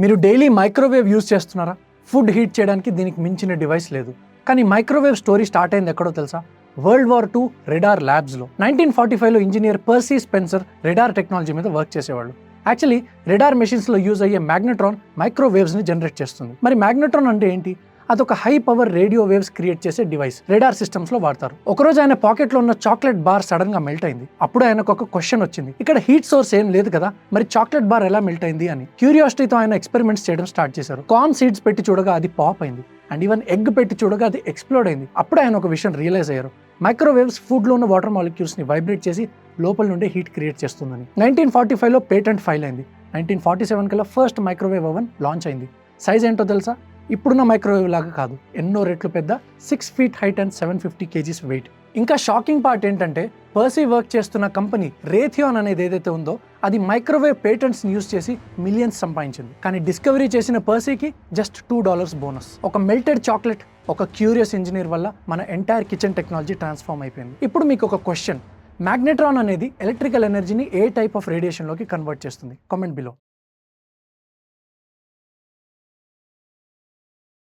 మీరు daily microwave use చేస్తున్నారా? Food heat చేయడానికి దీనికి మించిన డివైస్ లేదు. కానీ మైక్రోవేవ్ స్టోరీ స్టార్ట్ అయింది ఎక్కడో తెలుసా? వరల్డ్ వార్ II రెడార్ ల్యాబ్స్లో 1945లో engineer Percy Spencer radar technology మీద వర్క్ చేసేవాళ్ళు. యాక్చువల్లీ రెడార్ మెషిన్స్లో యూజ్ అయ్యే మ్యాగ్నెట్రాన్ మైక్రోవేవ్స్ని జనరేట్ చేస్తుంది. మరి మ్యాగ్నెట్రాన్ అంటే ఏంటి? అదొక high power radio waves create చేసే డివైస్. రెడార్ సిస్టమ్స్ లో వాడతారు. ఒకరోజు ఆయన పాకెట్ లో ఉన్న చాక్లెట్ బార్ సడన్ గా మెల్ట్ అయింది. అప్పుడు ఆయనకు ఒక క్వశ్చన్ వచ్చింది, ఇక్కడ హీట్ సోర్స్ ఏం లేదు కదా, మరి చాక్లెట్ బార్ ఎలా మెల్ట్ అయింది అని. క్యూరియాసిటీతో ఆయన ఎక్స్పెరిమెంట్స్ చేయడం స్టార్ట్ చేశారు. కార్న్ సీడ్స్ పెట్టి చూడగా అది పాప్ అయింది, అండ్ ఈవెన్ ఎగ్ పెట్టి చూడగా అది ఎక్స్ప్లోడ్ అయింది. అప్పుడు ఆయన ఒక విషయం రియలైజ్ అయ్యారు, మైక్రోవేవ్స్ ఫుడ్ లో ఉన్న వాటర్ మాలిక్యూల్స్ ని వైబ్రేట్ చేసి లోపల నుండి హీట్ క్రియేట్ చేస్తుందని. 1945లో పేటెంట్ ఫైల్ అయింది. 1947 కల్లా ఫస్ట్ మైక్రోవేవ్ ఓవెన్ లాంచ్ అయింది. సైజ్ ఏంటో తెలుసా? ఇప్పుడున్న మైక్రోవేవ్ లాగా కాదు, ఎన్నో రెట్లు పెద్ద, 6 feet height and 750 kgs weight. ఇంకా షాకింగ్ పార్ట్ ఏంటంటే, పర్సీ వర్క్ చేస్తున్న కంపెనీ రేథియాన్ అనేది ఏదైతే ఉందో అది మైక్రోవేవ్ పేటెంట్స్ యూస్ చేసి మిలియన్స్ సంపాదించింది. కానీ డిస్కవరీ చేసిన పర్సీకి జస్ట్ $2 బోనస్. ఒక మెల్టెడ్ చాక్లెట్, ఒక క్యూరియస్ ఇంజనీర్ వల్ల మన ఎంటైర్ కిచెన్ టెక్నాలజీ ట్రాన్స్ఫార్మ్ అయిపోయింది. ఇప్పుడు మీకు ఒక క్వశ్చన్, మ్యాగ్నెట్రాన్ అనేది ఎలక్ట్రికల్ ఎనర్జీని ఏ టైప్ ఆఫ్ రేడియేషన్లోకి కన్వర్ట్ చేస్తుంది? Comment below.